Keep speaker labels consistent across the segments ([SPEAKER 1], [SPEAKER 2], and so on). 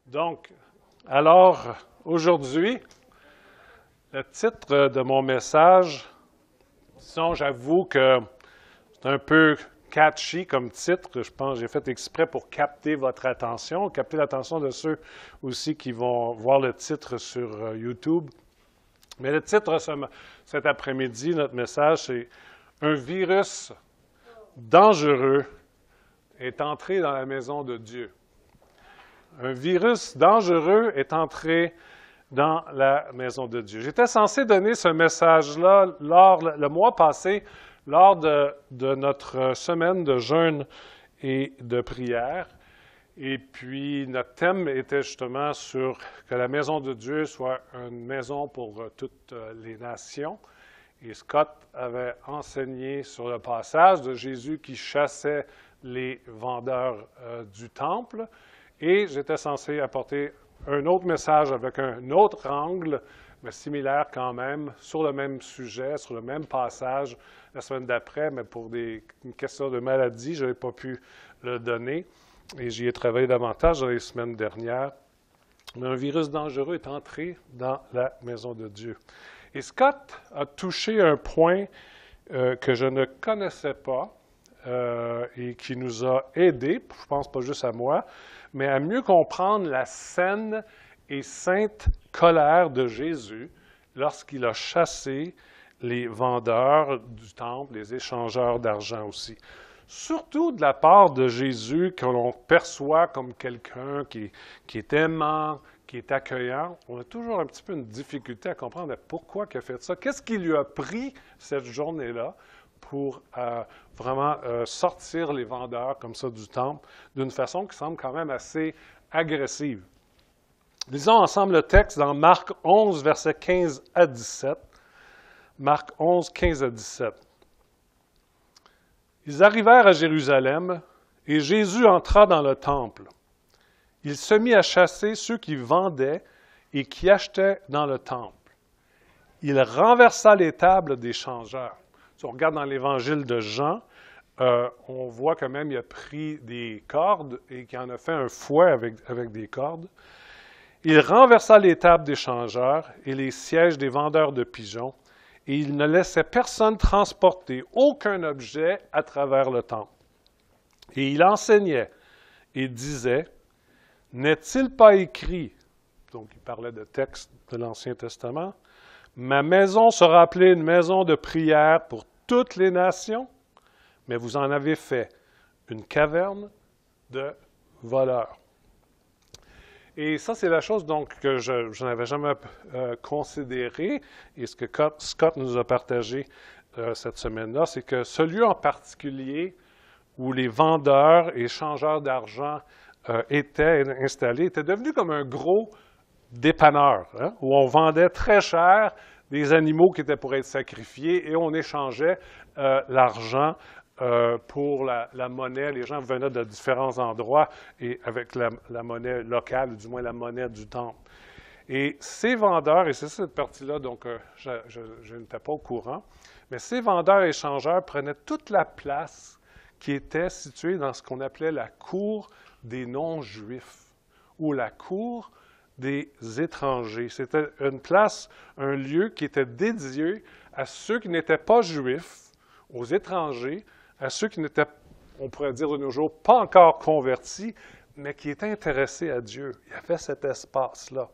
[SPEAKER 1] Donc, alors, aujourd'hui, le titre de mon message, disons, j'avoue que c'est un peu catchy comme titre. Je pense que j'ai fait exprès pour capter votre attention, capter l'attention de ceux aussi qui vont voir le titre sur YouTube. Mais le titre cet après-midi, notre message, c'est « Un virus dangereux est entré dans la maison de Dieu ». Un virus dangereux est entré dans la maison de Dieu. J'étais censé donner ce message-là le mois passé, lors de notre semaine de jeûne et de prière. Et puis, notre thème était justement sur que la maison de Dieu soit une maison pour toutes les nations. Et Scott avait enseigné sur le passage de Jésus qui chassait les vendeurs du temple. Et j'étais censé apporter un autre message avec un autre angle, mais similaire quand même, sur le même sujet, sur le même passage la semaine d'après, mais pour une question de maladie, je n'avais pas pu le donner. Et j'y ai travaillé davantage dans les semaines dernières. Mais un virus dangereux est entré dans la maison de Dieu. Et Scott a touché un point que je ne connaissais pas et qui nous a aidés, je pense pas juste à moi, mais à mieux comprendre la saine et sainte colère de Jésus lorsqu'il a chassé les vendeurs du temple, les échangeurs d'argent aussi. Surtout de la part de Jésus, que l'on perçoit comme quelqu'un qui est aimant, qui est accueillant. On a toujours un petit peu une difficulté à comprendre pourquoi il a fait ça. Qu'est-ce qui lui a pris cette journée-là pour vraiment sortir les vendeurs comme ça du temple d'une façon qui semble quand même assez agressive. Lisons ensemble le texte dans Marc 11, versets 15 à 17. Marc 11, 15 à 17. Ils arrivèrent à Jérusalem, et Jésus entra dans le temple. Il se mit à chasser ceux qui vendaient et qui achetaient dans le temple. Il renversa les tables des changeurs. Si on regarde dans l'Évangile de Jean, on voit quand même qu'il a pris des cordes et qu'il en a fait un fouet avec des cordes. Il renversa les tables des changeurs et les sièges des vendeurs de pigeons, et il ne laissait personne transporter aucun objet à travers le temple. Et il enseignait et disait, « N'est-il pas écrit, donc il parlait de textes de l'Ancien Testament, « Ma maison sera appelée une maison de prière pour toutes les nations, mais vous en avez fait une caverne de voleurs. » Et ça, c'est la chose donc que je n'avais jamais considérée, et ce que Scott nous a partagé cette semaine-là, c'est que ce lieu en particulier où les vendeurs et échangeurs d'argent étaient installés était devenu comme un gros dépanneur, hein, où on vendait très cher des animaux qui étaient pour être sacrifiés et on échangeait l'argent pour la monnaie. Les gens venaient de différents endroits et avec la monnaie locale, ou du moins la monnaie du temple. Et ces vendeurs, et c'est cette partie-là, donc je n'étais pas au courant, mais ces vendeurs et échangeurs prenaient toute la place qui était située dans ce qu'on appelait la cour des non-juifs, ou la cour des étrangers. C'était une place, un lieu qui était dédié à ceux qui n'étaient pas juifs, aux étrangers, à ceux qui n'étaient, on pourrait dire de nos jours, pas encore convertis, mais qui étaient intéressés à Dieu. Il y avait cet espace-là.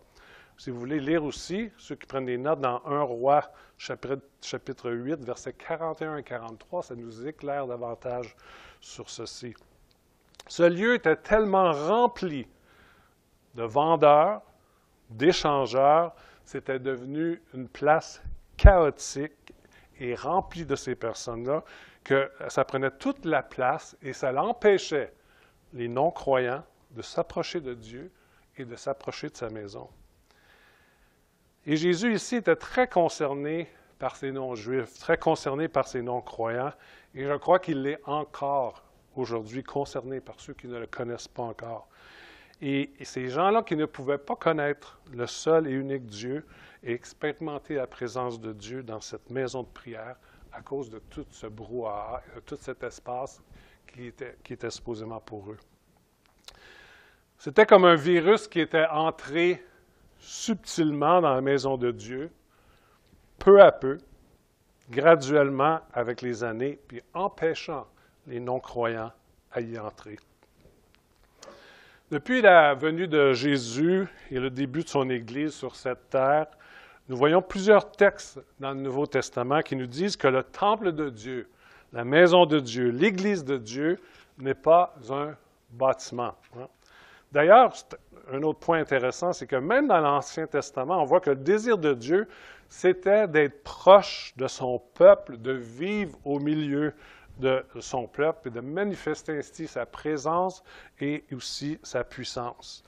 [SPEAKER 1] Si vous voulez lire aussi, ceux qui prennent des notes dans 1 Roi, chapitre 8, versets 41 et 43, ça nous éclaire davantage sur ceci. Ce lieu était tellement rempli de vendeurs, d'échangeurs, c'était devenu une place chaotique et remplie de ces personnes-là, que ça prenait toute la place et ça l'empêchait, les non-croyants, de s'approcher de Dieu et de s'approcher de sa maison. Et Jésus ici était très concerné par ces non-juifs, très concerné par ces non-croyants, et je crois qu'il l'est encore aujourd'hui, concerné par ceux qui ne le connaissent pas encore. Et ces gens-là qui ne pouvaient pas connaître le seul et unique Dieu et expérimenter la présence de Dieu dans cette maison de prière à cause de tout ce brouhaha, de tout cet espace qui était supposément pour eux. C'était comme un virus qui était entré subtilement dans la maison de Dieu, peu à peu, graduellement avec les années, puis empêchant les non-croyants à y entrer. Depuis la venue de Jésus et le début de son Église sur cette terre, nous voyons plusieurs textes dans le Nouveau Testament qui nous disent que le temple de Dieu, la maison de Dieu, l'Église de Dieu n'est pas un bâtiment. D'ailleurs, un autre point intéressant, c'est que même dans l'Ancien Testament, on voit que le désir de Dieu, c'était d'être proche de son peuple, de vivre au milieu de son peuple et de manifester ainsi sa présence et aussi sa puissance.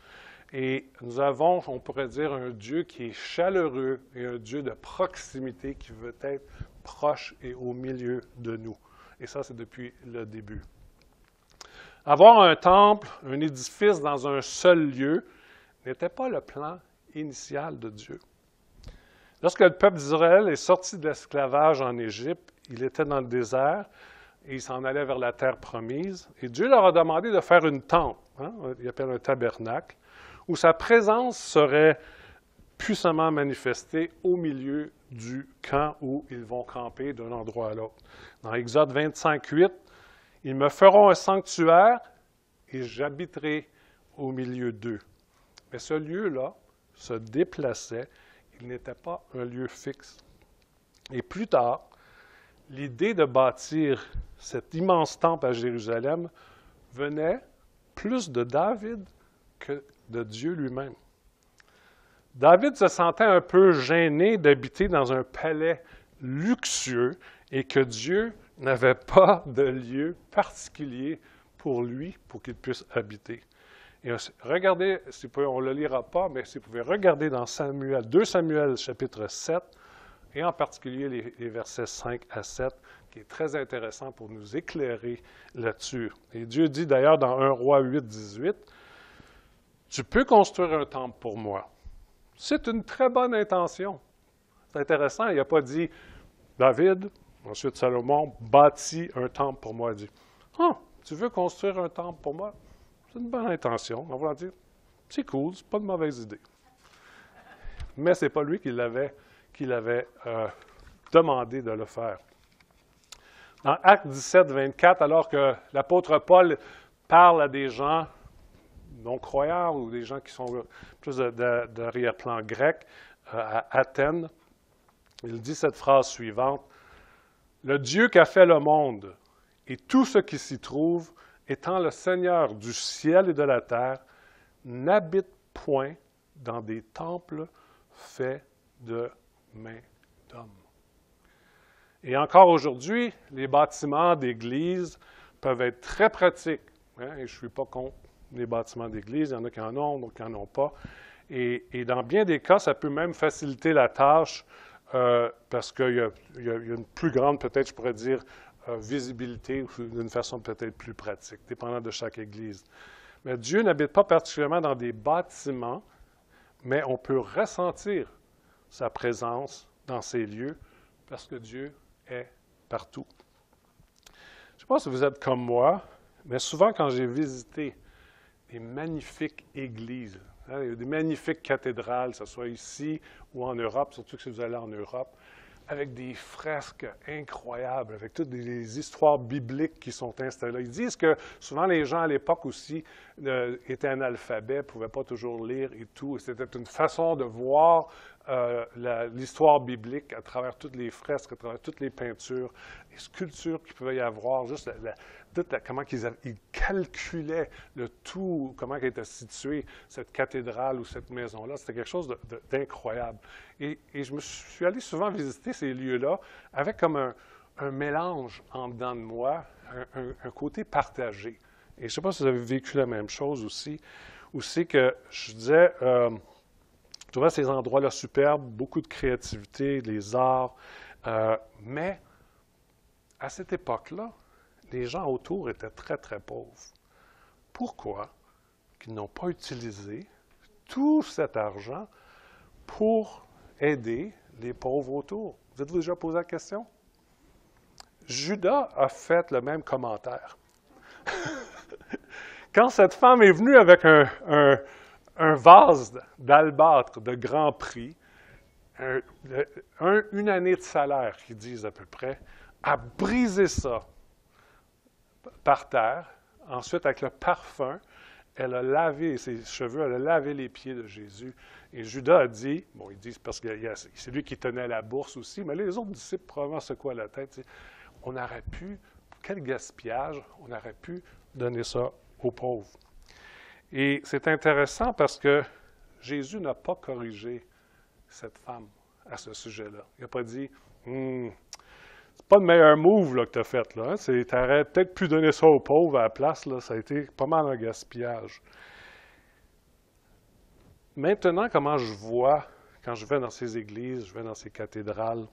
[SPEAKER 1] Et nous avons, on pourrait dire, un Dieu qui est chaleureux et un Dieu de proximité qui veut être proche et au milieu de nous. Et ça, c'est depuis le début. Avoir un temple, un édifice dans un seul lieu, n'était pas le plan initial de Dieu. Lorsque le peuple d'Israël est sorti de l'esclavage en Égypte, il était dans le désert et il s'en allait vers la terre promise. Et Dieu leur a demandé de faire une tente, il appelle un tabernacle, où sa présence serait puissamment manifestée au milieu du camp où ils vont camper d'un endroit à l'autre. Dans Exode 25:8, « Ils me feront un sanctuaire et j'habiterai au milieu d'eux. » Mais ce lieu-là se déplaçait, il n'était pas un lieu fixe. Et plus tard, l'idée de bâtir cet immense temple à Jérusalem venait plus de David que de Dieu lui-même. David se sentait un peu gêné d'habiter dans un palais luxueux et que Dieu n'avait pas de lieu particulier pour lui, pour qu'il puisse habiter. Et regardez, on ne le lira pas, mais si vous pouvez regarder dans 2 Samuel chapitre 7, et en particulier les versets 5 à 7, qui est très intéressant pour nous éclairer là-dessus. Et Dieu dit d'ailleurs dans 1 Roi 8, 18, « Tu peux construire un temple pour moi. » C'est une très bonne intention. C'est intéressant, il n'a pas dit « David, ensuite Salomon, bâtit un temple pour moi. » Il dit « Ah, tu veux construire un temple pour moi? » C'est une bonne intention. On va dire « C'est cool, c'est pas une mauvaise idée. » Mais ce n'est pas lui qui l'avait demandé de le faire. Dans Actes 17, 24, alors que l'apôtre Paul parle à des gens non-croyants ou des gens qui sont plus d'arrière-plan grec à Athènes, il dit cette phrase suivante, « Le Dieu qui a fait le monde et tout ce qui s'y trouve, étant le Seigneur du ciel et de la terre, n'habite point dans des temples faits de mains d'hommes. » Et encore aujourd'hui, les bâtiments d'église peuvent être très pratiques. Et je ne suis pas contre les bâtiments d'église, il y en a qui en ont, d'autres qui n'en ont pas. Et dans bien des cas, ça peut même faciliter la tâche parce qu'il y a une plus grande, peut-être je pourrais dire, visibilité ou d'une façon peut-être plus pratique, dépendant de chaque église. Mais Dieu n'habite pas particulièrement dans des bâtiments, mais on peut ressentir sa présence dans ces lieux parce que Dieu est partout. Je ne sais pas si vous êtes comme moi, mais souvent quand j'ai visité des magnifiques églises, il y a des magnifiques cathédrales, que ce soit ici ou en Europe, surtout si vous allez en Europe, avec des fresques incroyables, avec toutes des histoires bibliques qui sont installées. Ils disent que souvent les gens à l'époque aussi étaient analphabètes, ne pouvaient pas toujours lire et tout. C'était une façon de voir l'histoire biblique à travers toutes les fresques, à travers toutes les peintures, les sculptures qu'il pouvait y avoir, juste comment ils calculaient le tout, comment elle était située, cette cathédrale ou cette maison-là. C'était quelque chose d'incroyable. Et je me suis allé souvent visiter ces lieux-là avec comme un mélange en dedans de moi, un côté partagé. Et je ne sais pas si vous avez vécu la même chose aussi, où c'est que je disais, je trouvais ces endroits-là superbes, beaucoup de créativité, les arts, mais à cette époque-là, les gens autour étaient très, très pauvres. Pourquoi qu'ils n'ont pas utilisé tout cet argent pour aider les pauvres autour? Vous êtes-vous déjà posé la question? Judas a fait le même commentaire. Quand cette femme est venue avec un vase d'albâtre de grand prix, une année de salaire, qu'ils disent à peu près, a brisé ça par terre. Ensuite, avec le parfum, elle a lavé ses cheveux, elle a lavé les pieds de Jésus. Et Judas a dit, bon, ils disent parce que c'est lui qui tenait la bourse aussi, mais les autres disciples probablement secouaient la tête. On aurait pu, quel gaspillage, on aurait pu donner ça aux pauvres. Et c'est intéressant parce que Jésus n'a pas corrigé cette femme à ce sujet-là. Il n'a pas dit, c'est pas le meilleur move là, que tu as fait. Là, hein? Tu aurais peut-être pu donner ça aux pauvres à la place. Là, ça a été pas mal un gaspillage. Maintenant, comment je vois, quand je vais dans ces églises, je vais dans ces cathédrales,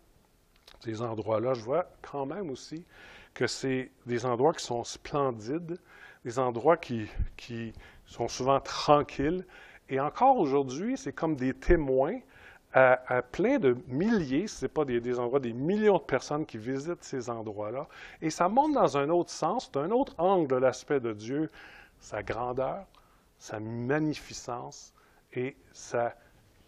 [SPEAKER 1] ces endroits-là, je vois quand même aussi que c'est des endroits qui sont splendides, des endroits qui sont souvent tranquilles. Et encore aujourd'hui, c'est comme des témoins à plein de milliers, si ce n'est pas des endroits, des millions de personnes qui visitent ces endroits-là. Et ça montre dans un autre sens, d'un autre angle de l'aspect de Dieu, sa grandeur, sa magnificence et sa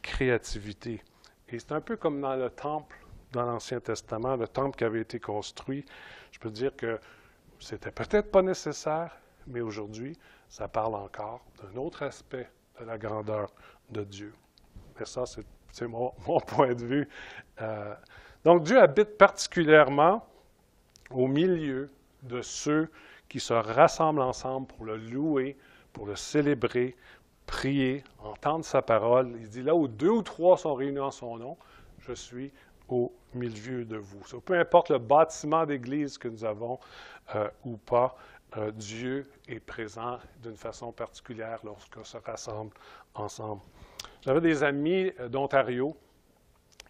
[SPEAKER 1] créativité. Et c'est un peu comme dans le temple, dans l'Ancien Testament, le temple qui avait été construit. Je peux dire que c'était peut-être pas nécessaire, mais aujourd'hui, ça parle encore d'un autre aspect de la grandeur de Dieu. Et ça, c'est mon point de vue. Donc, Dieu habite particulièrement au milieu de ceux qui se rassemblent ensemble pour le louer, pour le célébrer, prier, entendre sa parole. Il dit, là où 2 ou 3 sont réunis en son nom, je suis au milieu de vous. So, peu importe le bâtiment d'église que nous avons ou pas, Dieu est présent d'une façon particulière lorsqu'on se rassemble ensemble. J'avais des amis d'Ontario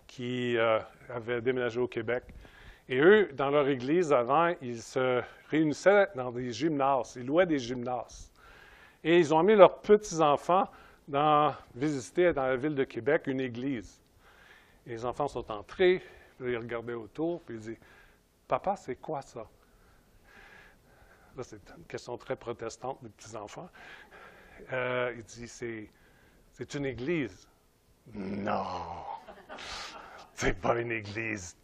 [SPEAKER 1] qui avaient déménagé au Québec. Et eux, dans leur église, avant, ils se réunissaient dans des gymnases. Ils louaient des gymnases. Et ils ont amené leurs petits-enfants visiter dans la ville de Québec une église. Et les enfants sont entrés, puis ils regardaient autour, puis ils disaient « Papa, c'est quoi ça? » Là, c'est une question très protestante des petits-enfants. Il dit « C'est une église. » « Non! C'est pas une église. »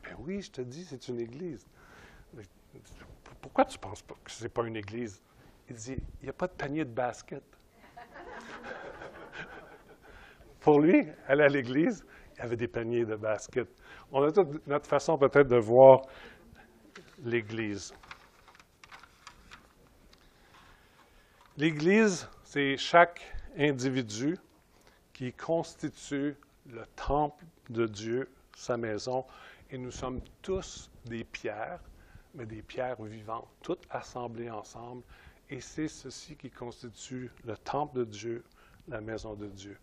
[SPEAKER 1] « Ben oui, je te dis, c'est une église. Mais pourquoi tu ne penses pas que ce n'est pas une église? Il dit, il n'y a pas de panier de basket. Pour lui, aller à l'église, il y avait des paniers de basket. On a toute notre façon peut-être de voir l'église. L'église, c'est chaque individu qui constitue le temple de Dieu, sa maison. Et nous sommes tous des pierres, mais des pierres vivantes, toutes assemblées ensemble. Et c'est ceci qui constitue le temple de Dieu, la maison de Dieu.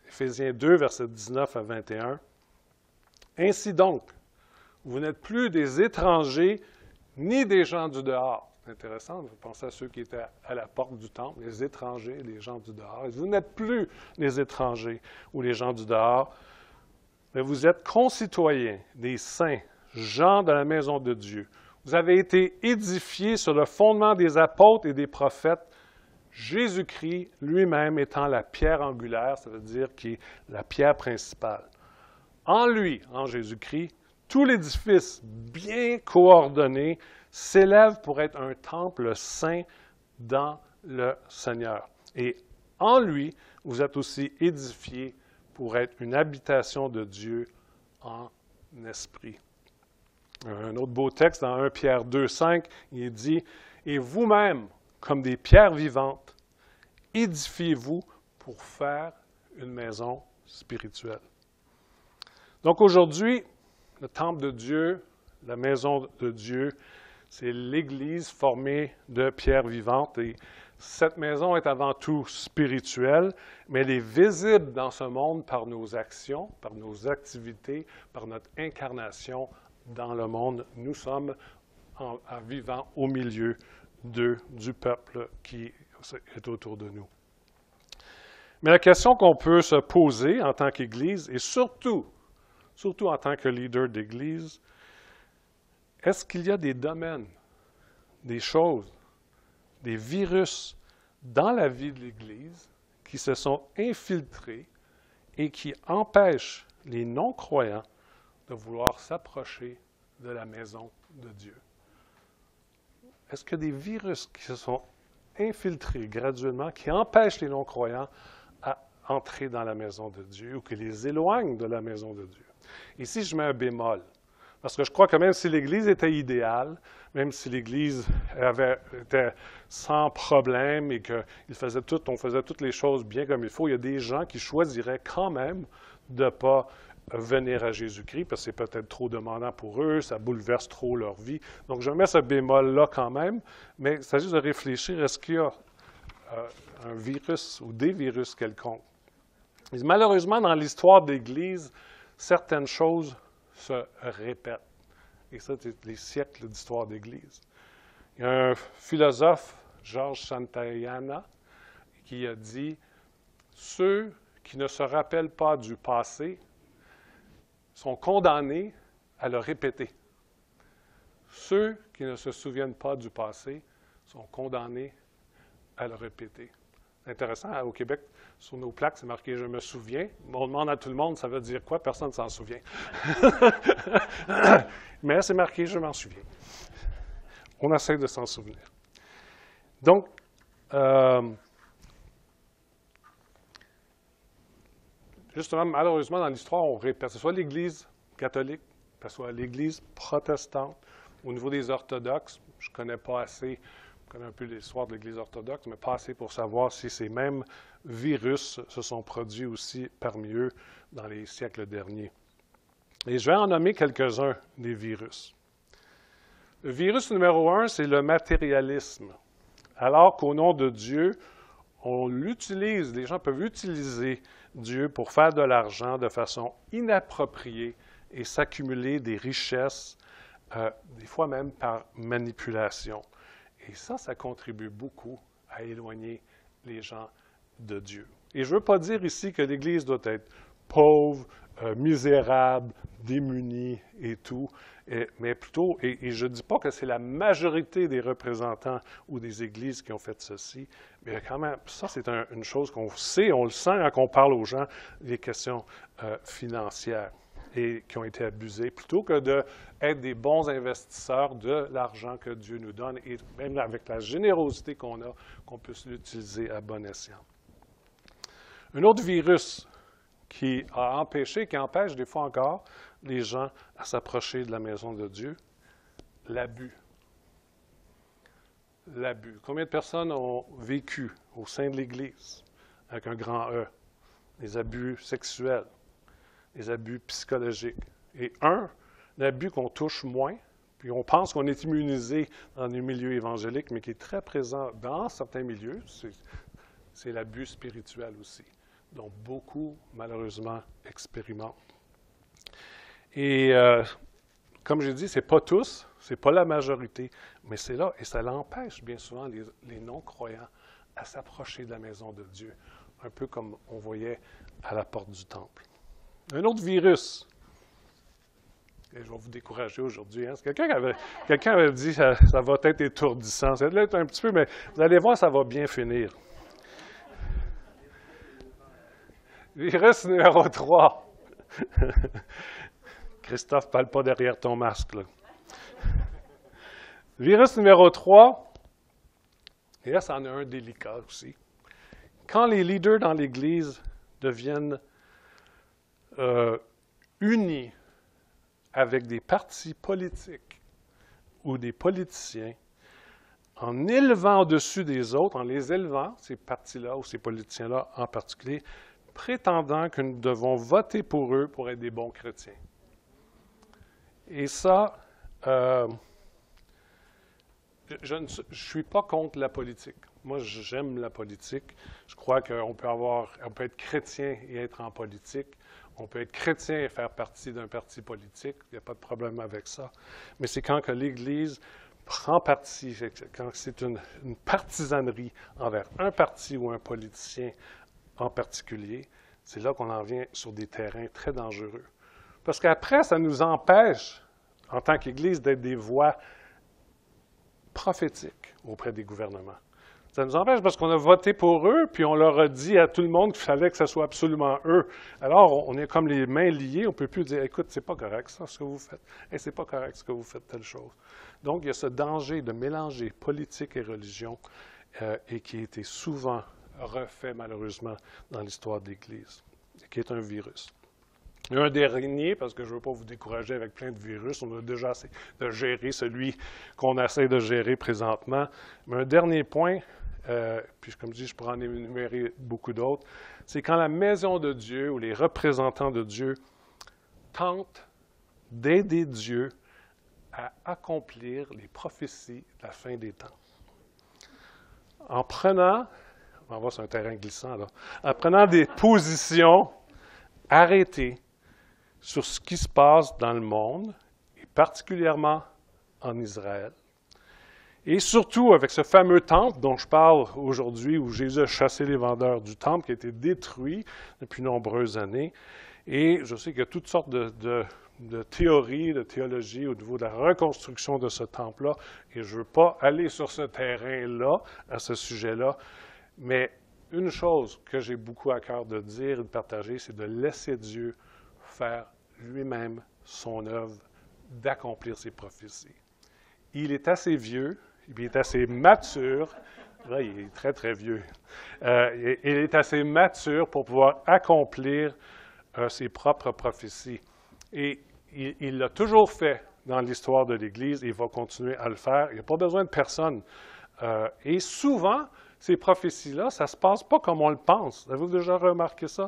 [SPEAKER 1] Éphésiens 2, versets 19 à 21. « Ainsi donc, vous n'êtes plus des étrangers ni des gens du dehors. » C'est intéressant, vous pensez à ceux qui étaient à la porte du temple, les étrangers, les gens du dehors. Vous n'êtes plus les étrangers ou les gens du dehors, mais vous êtes concitoyens des saints, gens de la maison de Dieu. Vous avez été édifiés sur le fondement des apôtres et des prophètes, Jésus-Christ lui-même étant la pierre angulaire, ça veut dire qui est la pierre principale. En lui, en Jésus-Christ, tout l'édifice bien coordonné s'élève pour être un temple saint dans le Seigneur. Et en lui, vous êtes aussi édifiés pour être une habitation de Dieu en esprit. Un autre beau texte dans 1 Pierre 2, 5, il dit « Et vous-même, comme des pierres vivantes, édifiez-vous pour faire une maison spirituelle. » Donc aujourd'hui, le temple de Dieu, la maison de Dieu, c'est l'Église formée de pierres vivantes. Et cette maison est avant tout spirituelle, mais elle est visible dans ce monde par nos actions, par nos activités, par notre incarnation dans le monde. Nous sommes en vivant au milieu du peuple qui est autour de nous. Mais la question qu'on peut se poser en tant qu'Église, et surtout en tant que leader d'Église, est-ce qu'il y a des domaines, des choses des virus dans la vie de l'Église qui se sont infiltrés et qui empêchent les non-croyants de vouloir s'approcher de la maison de Dieu. Est-ce que des virus qui se sont infiltrés graduellement, qui empêchent les non-croyants à entrer dans la maison de Dieu ou qui les éloignent de la maison de Dieu? Ici, je mets un bémol. Parce que je crois que même si l'Église était idéale, même si l'Église était sans problème et qu'on faisait toutes les choses bien comme il faut, il y a des gens qui choisiraient quand même de ne pas venir à Jésus-Christ parce que c'est peut-être trop demandant pour eux, ça bouleverse trop leur vie. Donc, je mets ce bémol-là quand même, mais il s'agit de réfléchir, est-ce qu'il y a un virus ou des virus quelconques? Malheureusement, dans l'histoire de l'Église, certaines choses se répètent. Et ça, c'est les siècles d'histoire d'Église. Il y a un philosophe, George Santayana, qui a dit « Ceux qui ne se rappellent pas du passé sont condamnés à le répéter. Ceux qui ne se souviennent pas du passé sont condamnés à le répéter. » C'est intéressant, au Québec, sur nos plaques, c'est marqué « Je me souviens ». On demande à tout le monde, ça veut dire quoi? Personne ne s'en souvient. Mais c'est marqué « Je m'en souviens ». On essaie de s'en souvenir. Donc, justement, malheureusement, dans l'histoire, on répète, que ce soit l'Église catholique, que ce soit l'Église protestante, au niveau des orthodoxes, je ne connais pas assez, je connais un peu l'histoire de l'Église orthodoxe, mais pas assez pour savoir si ces mêmes virus se sont produits aussi parmi eux dans les siècles derniers. Et je vais en nommer quelques-uns des virus. Le virus numéro 1, c'est le matérialisme. Alors qu'au nom de Dieu, on l'utilise, les gens peuvent utiliser Dieu pour faire de l'argent de façon inappropriée et s'accumuler des richesses, des fois même par manipulation. Et ça contribue beaucoup à éloigner les gens de Dieu. Et je ne veux pas dire ici que l'Église doit être pauvre, misérable, démunie et tout, mais plutôt, et je ne dis pas que c'est la majorité des représentants ou des églises qui ont fait ceci, mais quand même, ça c'est une chose qu'on sait, on le sent quand on parle aux gens, des questions financières et qui ont été abusées, plutôt que d'être des bons investisseurs de l'argent que Dieu nous donne, et même avec la générosité qu'on a, qu'on puisse l'utiliser à bon escient. Un autre virus qui a empêché, qui empêche des fois encore les gens à s'approcher de la maison de Dieu, l'abus. L'abus. Combien de personnes ont vécu au sein de l'Église avec un grand E? Les abus sexuels, les abus psychologiques. Et un abus qu'on touche moins, puis on pense qu'on est immunisé dans les milieux évangéliques, mais qui est très présent dans certains milieux, c'est l'abus spirituel aussi, dont beaucoup, malheureusement, expérimentent. Et comme j'ai dit, ce n'est pas tous, ce n'est pas la majorité, mais c'est là, et ça l'empêche bien souvent les non-croyants à s'approcher de la maison de Dieu, un peu comme on voyait à la porte du temple. Un autre virus, et je vais vous décourager aujourd'hui, hein, quelqu'un avait dit que ça va être étourdissant, ça va être un petit peu, mais vous allez voir, ça va bien finir. Virus numéro 3. Christophe, ne parle pas derrière ton masque, là. Virus numéro 3, et là, c'en est un délicat aussi. Quand les leaders dans l'Église deviennent unis avec des partis politiques ou des politiciens, en élevant au-dessus des autres, en les élevant, ces partis-là ou ces politiciens-là en particulier, prétendant que nous devons voter pour eux pour être des bons chrétiens. Et ça, je ne suis pas contre la politique. Moi, j'aime la politique. Je crois qu'on peut être chrétien et être en politique. On peut être chrétien et faire partie d'un parti politique. Il n'y a pas de problème avec ça. Mais c'est quand que l'Église prend parti, quand c'est une partisanerie envers un parti ou un politicien en particulier, c'est là qu'on en vient sur des terrains très dangereux. Parce qu'après, ça nous empêche, en tant qu'Église, d'être des voix prophétiques auprès des gouvernements. Ça nous empêche parce qu'on a voté pour eux, puis on leur a dit à tout le monde qu'il fallait que ce soit absolument eux. Alors, on est comme les mains liées, on ne peut plus dire, écoute, c'est pas correct ça, ce que vous faites. Et c'est pas correct ce que vous faites, telle chose. Donc, il y a ce danger de mélanger politique et religion, et qui a été souvent refait, malheureusement, dans l'histoire de l'Église, qui est un virus. Et un dernier, parce que je ne veux pas vous décourager avec plein de virus, on a déjà assez de gérer celui qu'on essaie de gérer présentement. Mais un dernier point, puis comme je dis, je pourrais en énumérer beaucoup d'autres, c'est quand la maison de Dieu ou les représentants de Dieu tentent d'aider Dieu à accomplir les prophéties de la fin des temps. En prenant, on va voir sur un terrain glissant là, en prenant des positions arrêtées sur ce qui se passe dans le monde, et particulièrement en Israël. Et surtout avec ce fameux temple dont je parle aujourd'hui, où Jésus a chassé les vendeurs du temple, qui a été détruit depuis nombreuses années. Et je sais qu'il y a toutes sortes de théories, de théologie au niveau de la reconstruction de ce temple-là, et je ne veux pas aller sur ce terrain-là, à ce sujet-là, mais une chose que j'ai beaucoup à cœur de dire et de partager, c'est de laisser Dieu faire lui-même son œuvre d'accomplir ses prophéties. Il est assez vieux, il est assez mature, là, il est très, très vieux, il est assez mature pour pouvoir accomplir ses propres prophéties. Et il l'a toujours fait dans l'histoire de l'Église et il va continuer à le faire. Il n'y a pas besoin de personne. Et souvent, ces prophéties-là, ça ne se passe pas comme on le pense. Avez-vous déjà remarqué ça?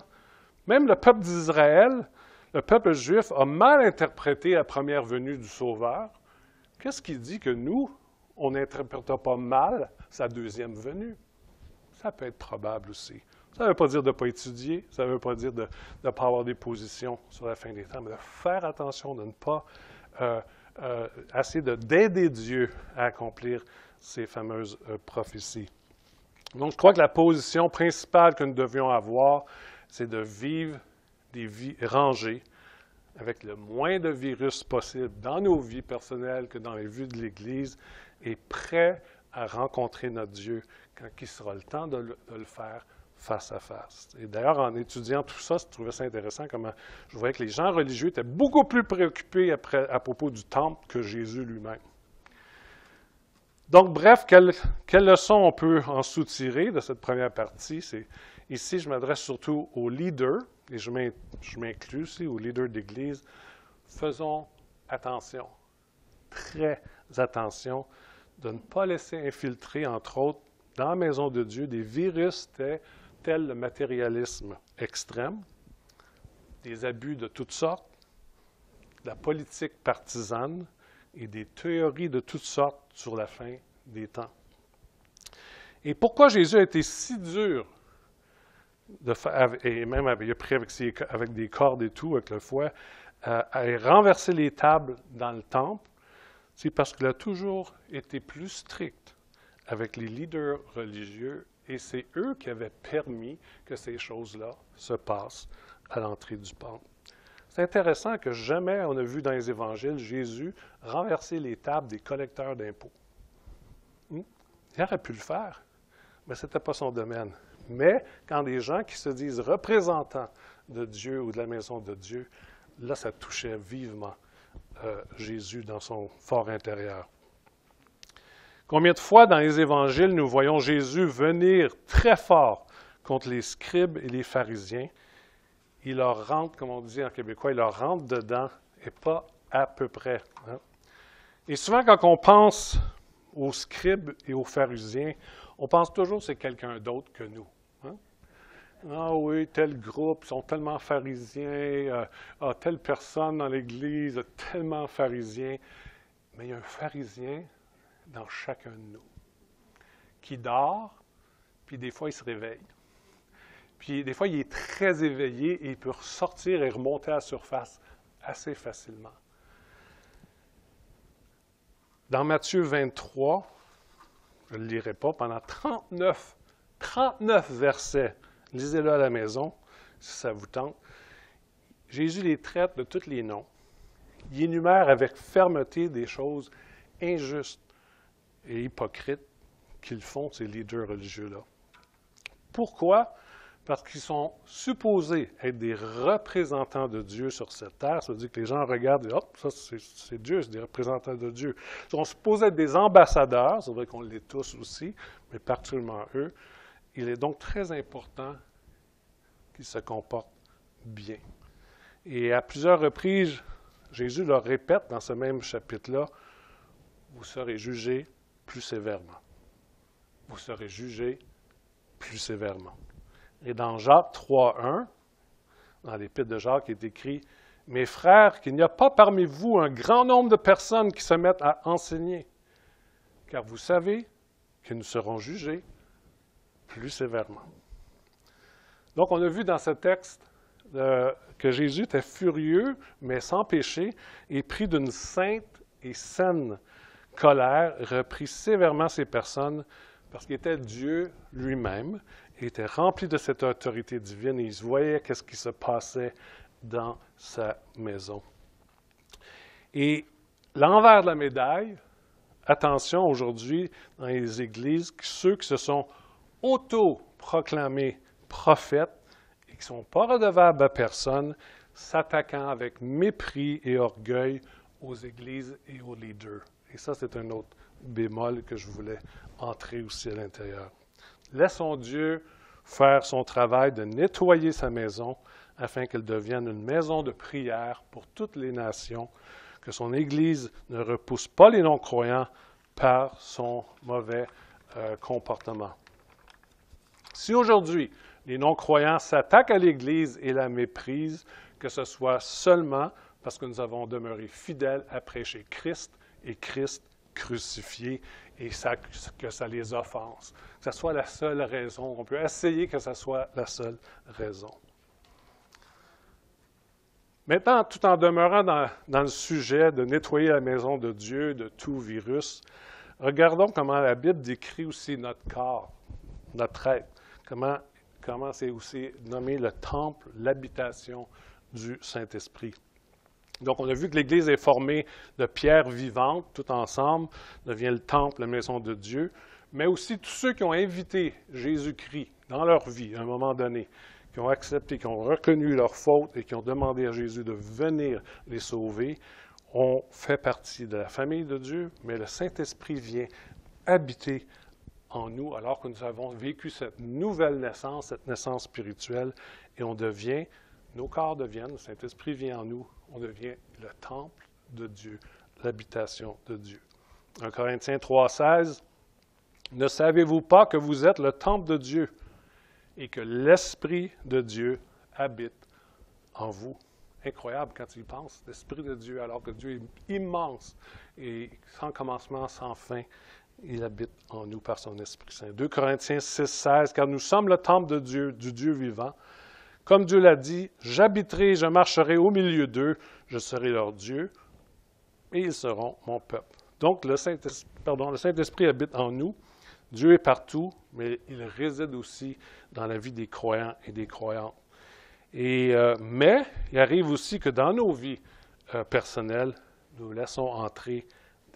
[SPEAKER 1] Même le peuple d'Israël, le peuple juif, a mal interprété la première venue du Sauveur. Qu'est-ce qui dit que nous, on n'interprétera pas mal sa deuxième venue? Ça peut être probable aussi. Ça ne veut pas dire de ne pas étudier, ça ne veut pas dire de ne pas avoir des positions sur la fin des temps, mais de faire attention, de ne pas essayer d'aider Dieu à accomplir ces fameuses prophéties. Donc, je crois que la position principale que nous devions avoir, c'est de vivre des vies rangées, avec le moins de virus possible dans nos vies personnelles que dans les vies de l'Église, et prêts à rencontrer notre Dieu quand il sera le temps de le faire face à face. Et d'ailleurs, en étudiant tout ça, je trouvais ça intéressant comment je voyais que les gens religieux étaient beaucoup plus préoccupés à propos du temple que Jésus lui-même. Donc, bref, quelle leçon on peut en soutirer de cette première partie? Ici, je m'adresse surtout aux leaders, et je m'inclus aussi aux leaders d'Église. Faisons attention, très attention, de ne pas laisser infiltrer, entre autres, dans la maison de Dieu, des virus tels le matérialisme extrême, des abus de toutes sortes, de la politique partisane et des théories de toutes sortes sur la fin des temps. Et pourquoi Jésus a été si dur, et même il a pris avec des cordes et tout, avec le fouet, à renverser les tables dans le temple? C'est parce qu'il a toujours été plus strict avec les leaders religieux et c'est eux qui avaient permis que ces choses-là se passent à l'entrée du temple. C'est intéressant que jamais on a vu dans les évangiles Jésus renverser les tables des collecteurs d'impôts. Il aurait pu le faire, mais ce n'était pas son domaine. Mais quand des gens qui se disent représentants de Dieu ou de la maison de Dieu, là, ça touchait vivement Jésus dans son fort intérieur. Combien de fois dans les évangiles nous voyons Jésus venir très fort contre les scribes et les pharisiens? Il leur rentre, comme on dit en québécois, il leur rentre dedans et pas à peu près. Hein? Et souvent, quand on pense aux scribes et aux pharisiens, on pense toujours que c'est quelqu'un d'autre que nous. Hein? Ah oui, tel groupe, ils sont tellement pharisiens, telle personne dans l'Église, tellement pharisien. Mais il y a un pharisien dans chacun de nous qui dort, puis des fois il se réveille. Puis des fois il est très éveillé et il peut ressortir et remonter à la surface assez facilement. Dans Matthieu 23, je ne le lirai pas, pendant 39 versets, lisez-le à la maison, si ça vous tente. Jésus les traite de tous les noms. Il énumère avec fermeté des choses injustes et hypocrites qu'ils font, ces leaders religieux-là. Pourquoi? Parce qu'ils sont supposés être des représentants de Dieu sur cette terre. Ça veut dire que les gens regardent et disent, hop, ça c'est Dieu, c'est des représentants de Dieu. Ils sont supposés être des ambassadeurs, c'est vrai qu'on l'est tous aussi, mais particulièrement eux. Il est donc très important qu'ils se comportent bien. Et à plusieurs reprises, Jésus leur répète dans ce même chapitre-là, vous serez jugés plus sévèrement. Vous serez jugés plus sévèrement. Et dans Jacques 3,1, dans l'Épître de Jacques, il est écrit « Mes frères, qu'il n'y a pas parmi vous un grand nombre de personnes qui se mettent à enseigner, car vous savez que nous serons jugés plus sévèrement. » Donc, on a vu dans ce texte que Jésus était furieux, mais sans péché, et pris d'une sainte et saine colère, reprit sévèrement ces personnes parce qu'il était Dieu lui-même. Il était rempli de cette autorité divine et il voyait ce qui se passait dans sa maison. Et l'envers de la médaille, attention aujourd'hui dans les églises, ceux qui se sont auto-proclamés prophètes et qui ne sont pas redevables à personne, s'attaquant avec mépris et orgueil aux églises et aux leaders. Et ça, c'est un autre bémol que je voulais entrer aussi à l'intérieur. Laissons Dieu faire son travail de nettoyer sa maison afin qu'elle devienne une maison de prière pour toutes les nations, que son Église ne repousse pas les non-croyants par son mauvais comportement. Si aujourd'hui, les non-croyants s'attaquent à l'Église et la méprisent, que ce soit seulement parce que nous avons demeuré fidèles à prêcher Christ et Christ crucifié et que ça les offense. Que ce soit la seule raison. On peut essayer que ce soit la seule raison. Maintenant, tout en demeurant dans le sujet de nettoyer la maison de Dieu de tout virus, regardons comment la Bible décrit aussi notre corps, notre être. Comment c'est aussi nommé le temple, l'habitation du Saint-Esprit. Donc, on a vu que l'Église est formée de pierres vivantes, tout ensemble, devient le temple, la maison de Dieu, mais aussi tous ceux qui ont invité Jésus-Christ dans leur vie à un moment donné, qui ont accepté, qui ont reconnu leur faute et qui ont demandé à Jésus de venir les sauver, ont fait partie de la famille de Dieu, mais le Saint-Esprit vient habiter en nous alors que nous avons vécu cette nouvelle naissance, cette naissance spirituelle, et nos corps deviennent, le Saint-Esprit vient en nous, on devient le temple de Dieu, l'habitation de Dieu. 1 Corinthiens 3,16, « Ne savez-vous pas que vous êtes le temple de Dieu et que l'Esprit de Dieu habite en vous? » Incroyable quand tu y penses, l'Esprit de Dieu, alors que Dieu est immense et sans commencement, sans fin, il habite en nous par son Esprit Saint. 2 Corinthiens 6,16, « Car nous sommes le temple de Dieu, du Dieu vivant. Comme Dieu l'a dit, j'habiterai, je marcherai au milieu d'eux, je serai leur Dieu, et ils seront mon peuple. » Donc, le Saint-Esprit habite en nous. Dieu est partout, mais il réside aussi dans la vie des croyants et des croyantes. Mais il arrive aussi que dans nos vies personnelles, nous laissons entrer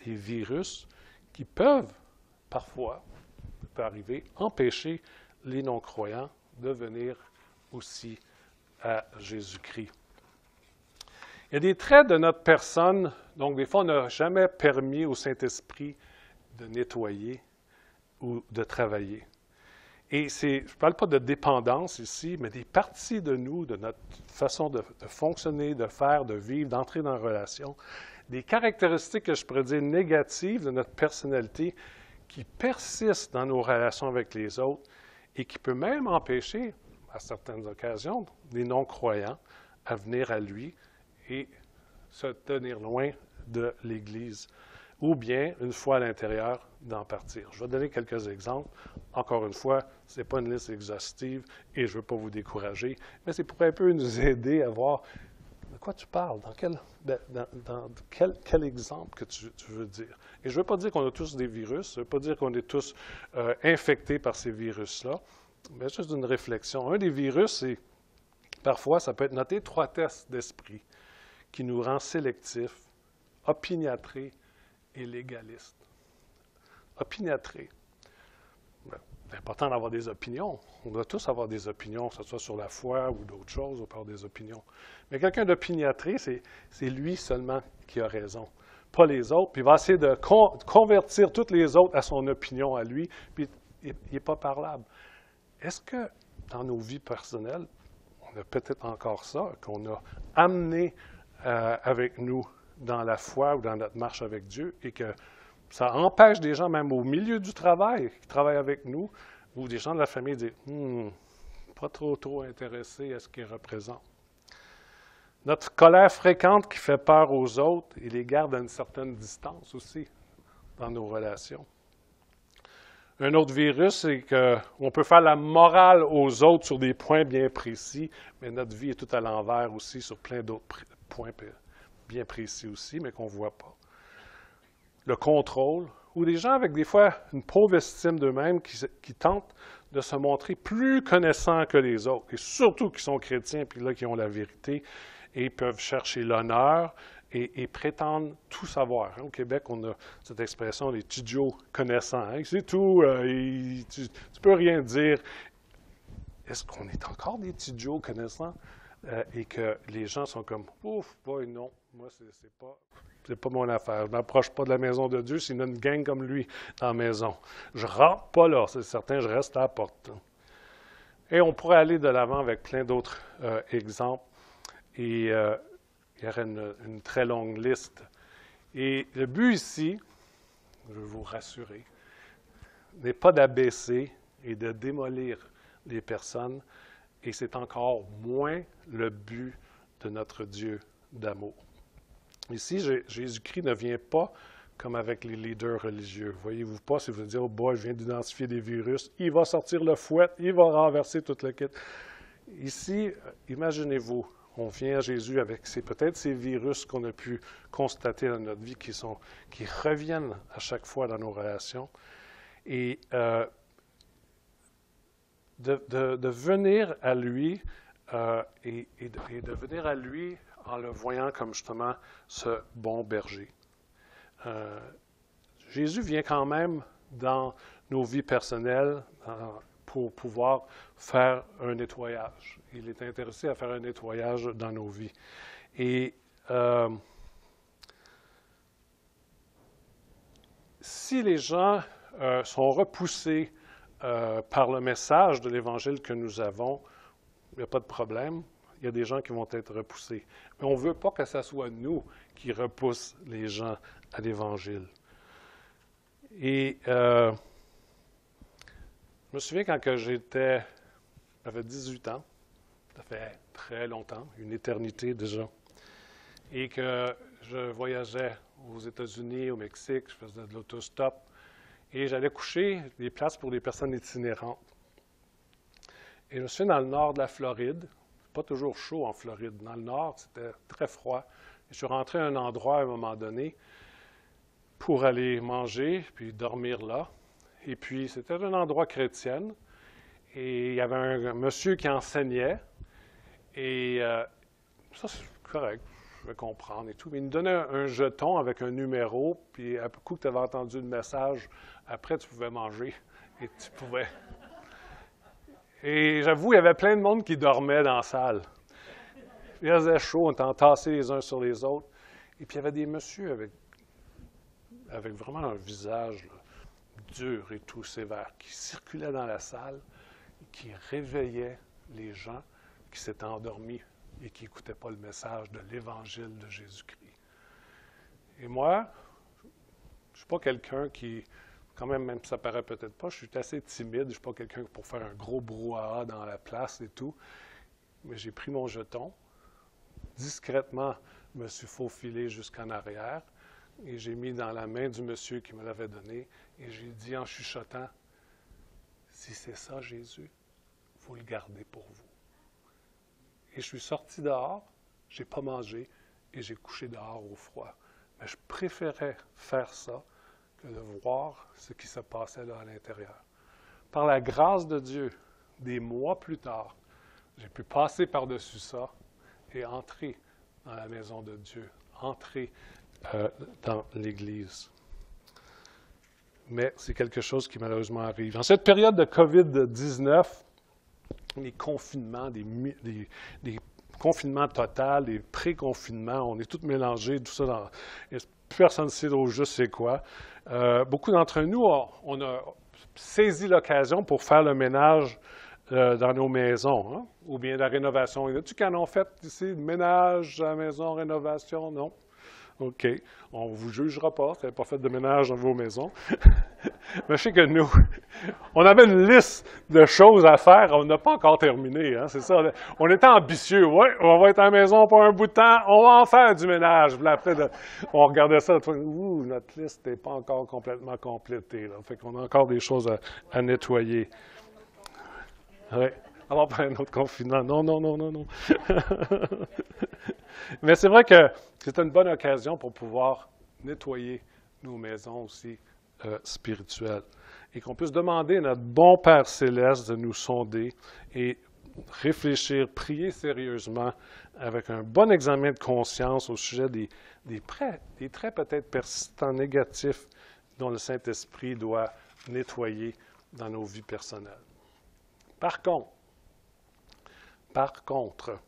[SPEAKER 1] des virus qui peuvent, parfois, ça peut arriver, empêcher les non-croyants de venir aussi à Jésus-Christ. Il y a des traits de notre personne, donc des fois on n'a jamais permis au Saint-Esprit de nettoyer ou de travailler. Et je ne parle pas de dépendance ici, mais des parties de nous, de notre façon de fonctionner, de faire, de vivre, d'entrer dans la relation, des caractéristiques que je pourrais dire négatives de notre personnalité qui persistent dans nos relations avec les autres et qui peut même empêcher, à certaines occasions, des non-croyants à venir à lui et se tenir loin de l'Église, ou bien, une fois à l'intérieur, d'en partir. Je vais donner quelques exemples. Encore une fois, ce n'est pas une liste exhaustive et je ne veux pas vous décourager, mais c'est pour un peu nous aider à voir de quoi tu parles, dans quel exemple que tu veux dire. Et je ne veux pas dire qu'on a tous des virus, je ne veux pas dire qu'on est tous infectés par ces virus-là, mais juste une réflexion. Un des virus, c'est parfois, ça peut être notre étroitesse d'esprit qui nous rend sélectifs, opiniâtrés et légalistes. Opiniâtrés. C'est important d'avoir des opinions. On doit tous avoir des opinions, que ce soit sur la foi ou d'autres choses, on peut avoir des opinions. Mais quelqu'un d'opiniâtré, c'est lui seulement qui a raison, pas les autres. Puis il va essayer de convertir toutes les autres à son opinion à lui, puis il n'est pas parlable. Est-ce que dans nos vies personnelles, on a peut-être encore ça, qu'on a amené avec nous dans la foi ou dans notre marche avec Dieu, et que ça empêche des gens, même au milieu du travail, qui travaillent avec nous, ou des gens de la famille, de dire pas trop intéressés à ce qu'ils représentent. Notre colère fréquente qui fait peur aux autres, il les garde à une certaine distance aussi dans nos relations. Un autre virus, c'est qu'on peut faire la morale aux autres sur des points bien précis, mais notre vie est tout à l'envers aussi sur plein d'autres points bien précis aussi, mais qu'on ne voit pas. Le contrôle, ou des gens avec des fois une pauvre estime d'eux-mêmes qui tentent de se montrer plus connaissants que les autres, et surtout qui sont chrétiens, puis là, qui ont la vérité, et peuvent chercher l'honneur et prétendent tout savoir. Au Québec, on a cette expression, les tidiots connaissants. Hein? C'est tout, tu ne peux rien dire. Est-ce qu'on est encore des tidiots connaissants et que les gens sont comme, ouf, boy, non, moi, c'est pas mon affaire. Je ne m'approche pas de la maison de Dieu, s'il y a une gang comme lui dans la maison. Je ne rentre pas là, c'est certain, je reste à la porte. Et on pourrait aller de l'avant avec plein d'autres exemples. Et il y aurait une très longue liste. Et le but ici, je veux vous rassurer, n'est pas d'abaisser et de démolir les personnes, et c'est encore moins le but de notre Dieu d'amour. Ici, Jésus-Christ ne vient pas comme avec les leaders religieux. Voyez-vous pas, si vous dites, oh boy, je viens d'identifier des virus, il va sortir le fouet, il va renverser toute la kit. Ici, imaginez-vous, on vient à Jésus avec peut-être ces virus qu'on a pu constater dans notre vie qui reviennent à chaque fois dans nos relations. Et de venir à lui et de venir à lui en le voyant comme justement ce bon berger. Jésus vient quand même dans nos vies personnelles pour pouvoir faire un nettoyage. Il est intéressé à faire un nettoyage dans nos vies. Et si les gens sont repoussés par le message de l'Évangile que nous avons, il n'y a pas de problème. Il y a des gens qui vont être repoussés. Mais on ne veut pas que ce soit nous qui repoussent les gens à l'Évangile. Et je me souviens quand j'avais 18 ans, ça fait très longtemps, une éternité déjà, et que je voyageais aux États-Unis, au Mexique, je faisais de l'autostop, et j'allais coucher des places pour les personnes itinérantes. Et je suis dans le nord de la Floride. C'est pas toujours chaud en Floride. Dans le nord, c'était très froid. Et je suis rentré à un endroit à un moment donné pour aller manger, puis dormir là. Et puis, c'était un endroit chrétien. Et il y avait un monsieur qui enseignait. Et ça, c'est correct, je vais comprendre et tout. Mais il nous donnait un jeton avec un numéro. Puis, à coup que tu avais entendu le message, après, tu pouvais manger. Et tu pouvais... Et j'avoue, il y avait plein de monde qui dormait dans la salle. Il faisait chaud, on était entassés les uns sur les autres. Et puis, il y avait des messieurs avec vraiment un visage là, dur et tout sévère, qui circulaient dans la salle, et qui réveillaient les gens qui s'étaient endormis et qui n'écoutaient pas le message de l'Évangile de Jésus-Christ. Et moi, je ne suis pas quelqu'un qui... Quand même si ça paraît peut-être pas, je suis assez timide. Je ne suis pas quelqu'un pour faire un gros brouhaha dans la place et tout. Mais j'ai pris mon jeton. Discrètement, je me suis faufilé jusqu'en arrière et j'ai mis dans la main du monsieur qui me l'avait donné et j'ai dit en chuchotant, « Si c'est ça, Jésus, vous le gardez pour vous. » Et je suis sorti dehors, je n'ai pas mangé et j'ai couché dehors au froid. Mais je préférais faire ça que de voir ce qui se passait là à l'intérieur. Par la grâce de Dieu, des mois plus tard, j'ai pu passer par-dessus ça et entrer dans la maison de Dieu, entrer dans l'Église. mais c'est quelque chose qui malheureusement arrive. En cette période de COVID-19, les confinements, des confinements totaux, des pré-confinements, on est tous mélangés, tout ça, personne ne sait au juste c'est quoi. Beaucoup d'entre nous, on a saisi l'occasion pour faire le ménage dans nos maisons, hein? Ou bien la rénovation. Y a-tu quand on fait ici le ménage à la maison, rénovation? Non. OK. On ne vous jugera pas, vous n'avez pas fait de ménage dans vos maisons. Mais je sais que nous, on avait une liste de choses à faire, on n'a pas encore terminé, hein? C'est ça. On était ambitieux. Oui, on va être à la maison pour un bout de temps, on va en faire du ménage. Puis après, on regardait ça, notre liste n'est pas encore complètement complétée. Là. Fait qu'on a encore des choses à nettoyer. Oui. On va faire un autre confinement. Non, non, non, non, non. Mais c'est vrai que c'est une bonne occasion pour pouvoir nettoyer nos maisons aussi spirituelles. Et qu'on puisse demander à notre bon Père Céleste de nous sonder et réfléchir, prier sérieusement avec un bon examen de conscience au sujet des traits peut-être persistants négatifs dont le Saint-Esprit doit nettoyer dans nos vies personnelles. Par contre,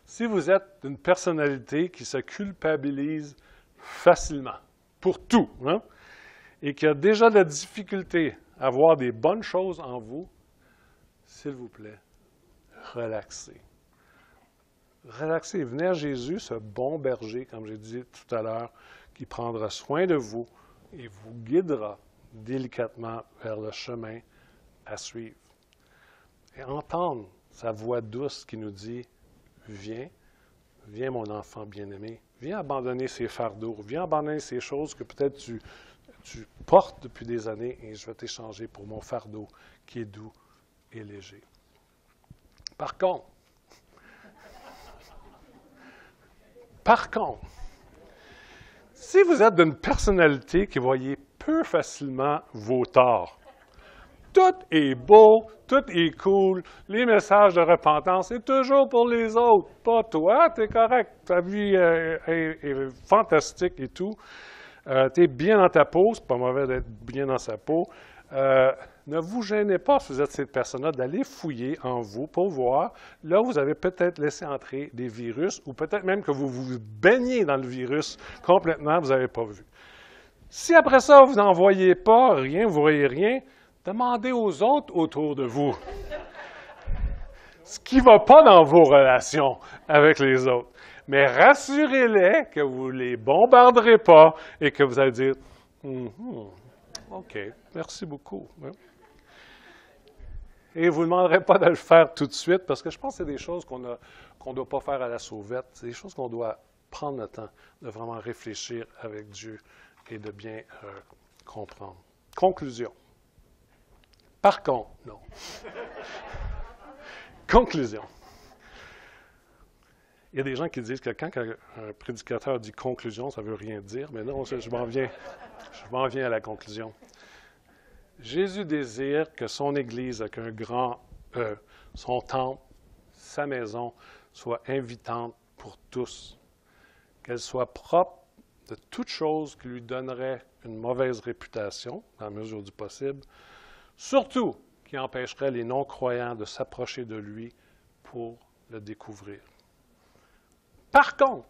[SPEAKER 1] si vous êtes une personnalité qui se culpabilise facilement, pour tout, hein, et qui a déjà de la difficulté à voir des bonnes choses en vous, s'il vous plaît, relaxez. Relaxez. Venez à Jésus, ce bon berger, comme j'ai dit tout à l'heure, qui prendra soin de vous et vous guidera délicatement vers le chemin à suivre. Et entendre sa voix douce qui nous dit « Viens, viens mon enfant bien-aimé, viens abandonner ces fardeaux, viens abandonner ces choses que peut-être tu portes depuis des années et je vais t'échanger pour mon fardeau qui est doux et léger. » Par contre, si vous êtes d'une personnalité qui voyez peu facilement vos torts, tout est beau, tout est cool, les messages de repentance, c'est toujours pour les autres, pas toi, t'es correct, ta vie est fantastique et tout, t'es bien dans ta peau, c'est pas mauvais d'être bien dans sa peau, ne vous gênez pas, si vous êtes cette personne-là, d'aller fouiller en vous pour voir, là vous avez peut-être laissé entrer des virus, ou peut-être même que vous vous baignez dans le virus complètement, vous n'avez pas vu. Si après ça, vous n'en voyez pas rien, vous ne voyez rien, demandez aux autres autour de vous ce qui ne va pas dans vos relations avec les autres. Mais rassurez-les que vous ne les bombarderez pas et que vous allez dire OK, merci beaucoup. Et vous ne demanderez pas de le faire tout de suite parce que je pense que c'est des choses qu'on ne doit pas faire à la sauvette. C'est des choses qu'on doit prendre le temps de vraiment réfléchir avec Dieu et de bien comprendre. Conclusion. Par contre, non. Conclusion. Il y a des gens qui disent que quand un prédicateur dit conclusion, ça ne veut rien dire, mais non, je m'en viens à la conclusion. Jésus désire que son Église, avec un grand E, son temple, sa maison, soit invitante pour tous, qu'elle soit propre de toute chose qui lui donnerait une mauvaise réputation, dans la mesure du possible, surtout qui empêcherait les non-croyants de s'approcher de lui pour le découvrir. Par contre,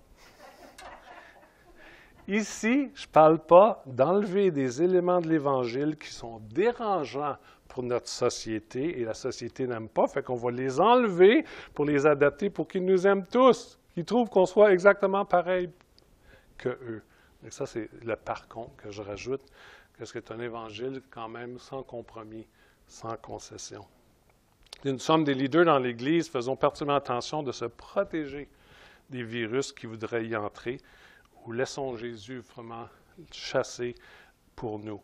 [SPEAKER 1] ici, je ne parle pas d'enlever des éléments de l'Évangile qui sont dérangeants pour notre société, et la société n'aime pas, fait qu'on va les enlever pour les adapter pour qu'ils nous aiment tous, qu'ils trouvent qu'on soit exactement pareil qu'eux. Et ça, c'est le par contre que je rajoute, que c'est un Évangile quand même sans compromis, sans concession. Nous sommes des leaders dans l'Église, faisons particulièrement attention de se protéger des virus qui voudraient y entrer, ou laissons Jésus vraiment chasser pour nous.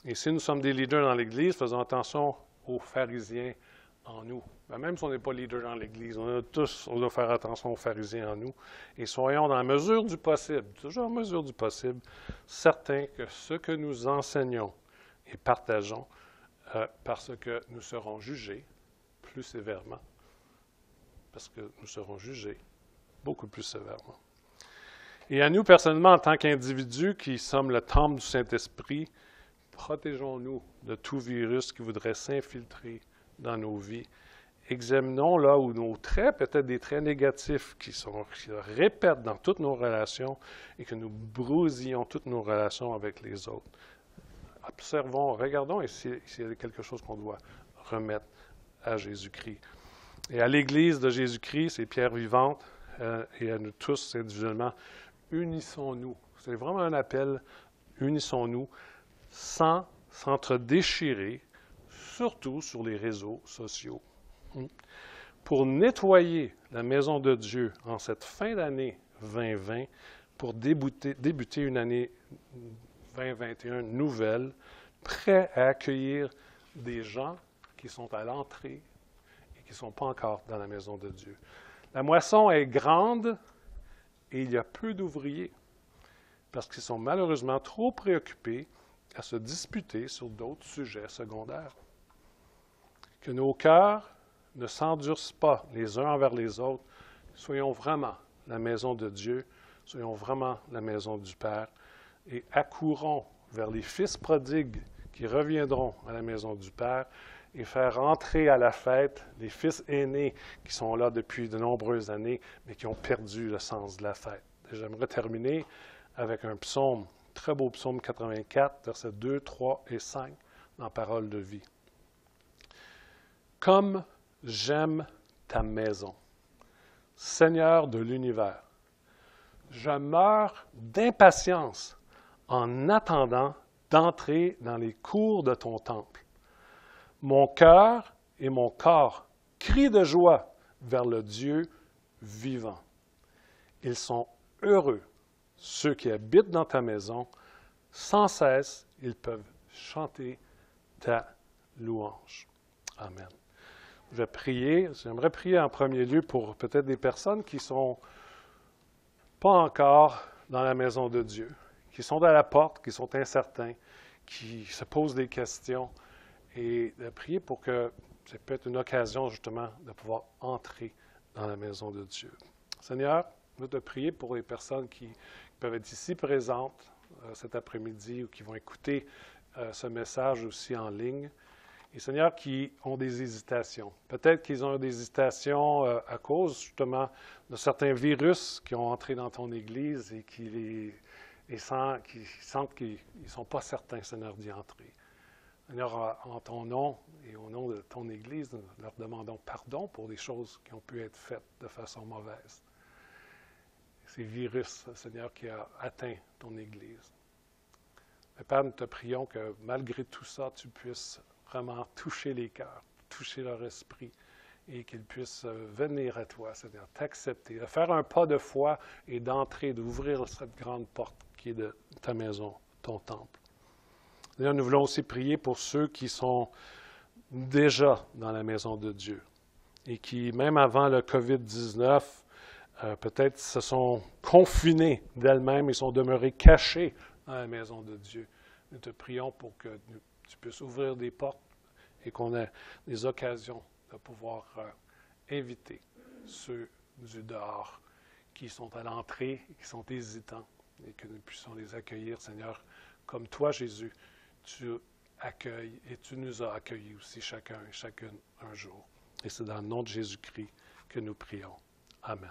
[SPEAKER 1] Et si nous sommes des leaders dans l'Église, faisons attention aux pharisiens en nous. Même si on n'est pas leader dans l'Église, on doit faire attention aux pharisiens en nous. Et soyons dans la mesure du possible, toujours en mesure du possible, certains que ce que nous enseignons et partageons, parce que nous serons jugés plus sévèrement, parce que nous serons jugés beaucoup plus sévèrement. Et à nous, personnellement, en tant qu'individus qui sommes le temple du Saint-Esprit, protégeons-nous de tout virus qui voudrait s'infiltrer dans nos vies. Examinons là où nos traits, peut-être des traits négatifs qui se répètent dans toutes nos relations et que nous brousillons toutes nos relations avec les autres. Observons, regardons ici s'il y a quelque chose qu'on doit remettre à Jésus-Christ. Et à l'Église de Jésus-Christ, c'est pierre vivante, et à nous tous individuellement, unissons-nous. C'est vraiment un appel, unissons-nous, sans s'entre-déchirer, surtout sur les réseaux sociaux. Pour nettoyer la maison de Dieu en cette fin d'année 2020, pour débuter une année 2021 nouvelle, prêt à accueillir des gens qui sont à l'entrée et qui ne sont pas encore dans la maison de Dieu. La moisson est grande et il y a peu d'ouvriers parce qu'ils sont malheureusement trop préoccupés à se disputer sur d'autres sujets secondaires. Que nos cœurs ne s'endurcissent pas les uns envers les autres. Soyons vraiment la maison de Dieu, soyons vraiment la maison du Père et accourons vers les fils prodigues qui reviendront à la maison du Père et faire entrer à la fête les fils aînés qui sont là depuis de nombreuses années, mais qui ont perdu le sens de la fête. J'aimerais terminer avec un psaume, très beau psaume 84, versets 2, 3 et 5, dans Parole de vie. Comme j'aime ta maison, Seigneur de l'univers, je meurs d'impatience en attendant d'entrer dans les cours de ton temple. Mon cœur et mon corps crient de joie vers le Dieu vivant. Ils sont heureux, ceux qui habitent dans ta maison, sans cesse, ils peuvent chanter ta louange. Amen. Je vais prier. J'aimerais prier en premier lieu pour peut-être des personnes qui ne sont pas encore dans la maison de Dieu, qui sont à la porte, qui sont incertains, qui se posent des questions, et de prier pour que c'est peut-être une occasion justement de pouvoir entrer dans la maison de Dieu. Seigneur, je veux te prier pour les personnes qui peuvent être ici présentes cet après-midi ou qui vont écouter ce message aussi en ligne. Et Seigneur, qui ont des hésitations. Peut-être qu'ils ont des hésitations à cause justement de certains virus qui ont entré dans ton Église et qui sentent qu'ils ne sont pas certains, Seigneur, d'y entrer. Seigneur, en ton nom et au nom de ton Église, nous leur demandons pardon pour des choses qui ont pu être faites de façon mauvaise. Ces virus, Seigneur, qui a atteint ton Église. Mais Père, nous te prions que malgré tout ça, tu puisses vraiment toucher les cœurs, toucher leur esprit et qu'ils puissent venir à toi, Seigneur, t'accepter, de faire un pas de foi et d'entrer, d'ouvrir cette grande porte qui est de ta maison, ton temple. D'ailleurs, nous voulons aussi prier pour ceux qui sont déjà dans la maison de Dieu et qui, même avant le COVID-19, peut-être se sont confinés d'elles-mêmes et sont demeurés cachés dans la maison de Dieu. Nous te prions pour que tu puisses ouvrir des portes et qu'on ait des occasions de pouvoir inviter ceux du dehors qui sont à l'entrée et qui sont hésitants et que nous puissions les accueillir, Seigneur, comme toi, Jésus, tu accueilles et tu nous as accueillis aussi chacun et chacune un jour. Et c'est dans le nom de Jésus-Christ que nous prions. Amen.